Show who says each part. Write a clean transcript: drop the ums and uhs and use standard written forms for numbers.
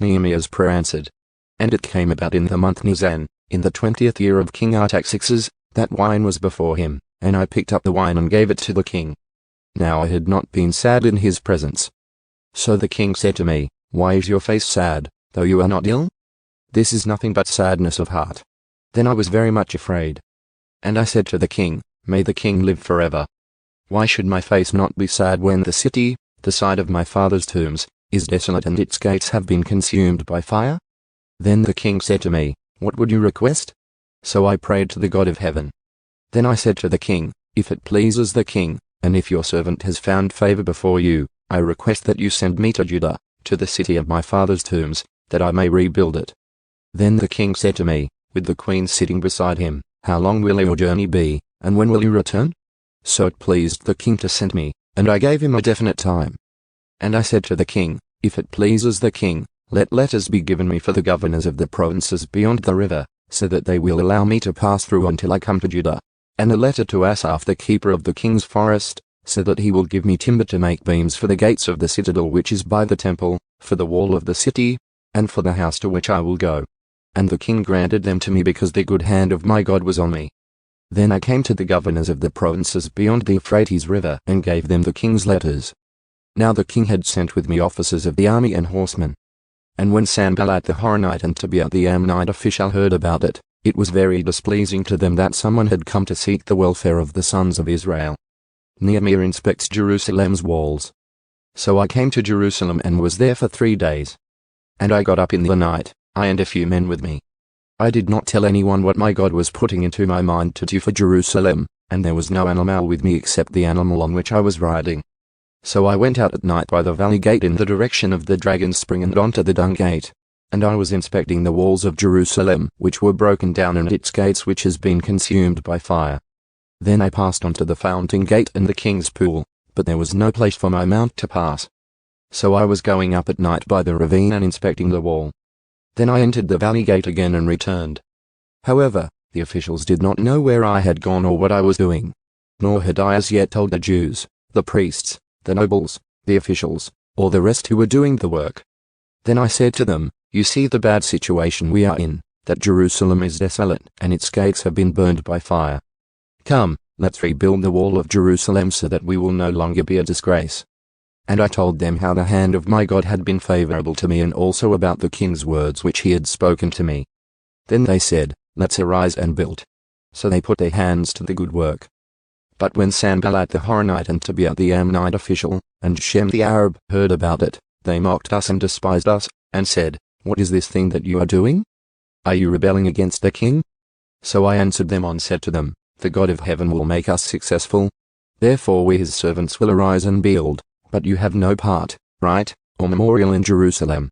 Speaker 1: Nehemiah's prayer answered. And it came about in the month Nisan, in the 20th year of King Artaxerxes, that wine was before him, and I picked up the wine and gave it to the king. Now I had not been sad in his presence. So the king said to me, "Why is your face sad, though you are not ill?" "This is nothing but sadness of heart." Then I was very much afraid. And I said to the king, "May the king live forever. Why should my face not be sad when the city, the site of my father's tombs, is desolate and its gates have been consumed by fire?" Then the king said to me, "What would you request?" So I prayed to the God of heaven. Then I said to the king, "If it pleases the king, and if your servant has found favor before you, I request that you send me to Judah, to the city of my father's tombs, that I may rebuild it." Then the king said to me, with the queen sitting beside him, "How long will your journey be, and when will you return?" So it pleased the king to send me, and I gave him a definite time. And I said to the king, "If it pleases the king, let letters be given me for the governors of the provinces beyond the river, so that they will allow me to pass through until I come to Judah. And a letter to Asaph the keeper of the king's forest, so that he will give me timber to make beams for the gates of the citadel which is by the temple, for the wall of the city, and for the house to which I will go." And the king granted them to me because the good hand of my God was on me. Then I came to the governors of the provinces beyond the Euphrates river and gave them the king's letters. Now the king had sent with me officers of the army and horsemen. And when Sanballat the Horonite and Tobiah the Ammonite official heard about it, it was very displeasing to them that someone had come to seek the welfare of the sons of Israel. Nehemiah inspects Jerusalem's walls. So I came to Jerusalem and was there for 3 days. And I got up in the night, I and a few men with me. I did not tell anyone what my God was putting into my mind to do for Jerusalem, and there was no animal with me except the animal on which I was riding. So I went out at night by the valley gate in the direction of the Dragon's Spring and onto the Dung Gate. And I was inspecting the walls of Jerusalem, which were broken down, and its gates which has been consumed by fire. Then I passed on to the Fountain Gate and the King's Pool, but there was no place for my mount to pass. So I was going up at night by the ravine and inspecting the wall. Then I entered the valley gate again and returned. However, the officials did not know where I had gone or what I was doing. Nor had I as yet told the Jews, the priests, the nobles, the officials, or the rest who were doing the work. Then I said to them, "You see the bad situation we are in, that Jerusalem is desolate and its gates have been burned by fire. Come, let's rebuild the wall of Jerusalem so that we will no longer be a disgrace." And I told them how the hand of my God had been favorable to me and also about the king's words which he had spoken to me. Then they said, "Let's arise and build." So they put their hands to the good work. But when Sanballat the Horonite and Tobiah the Ammonite official, and Shem the Arab heard about it, they mocked us and despised us, and said, "What is this thing that you are doing? Are you rebelling against the king?" So I answered them and said to them, "The God of heaven will make us successful. Therefore we his servants will arise and build, but you have no part, right, or memorial in Jerusalem."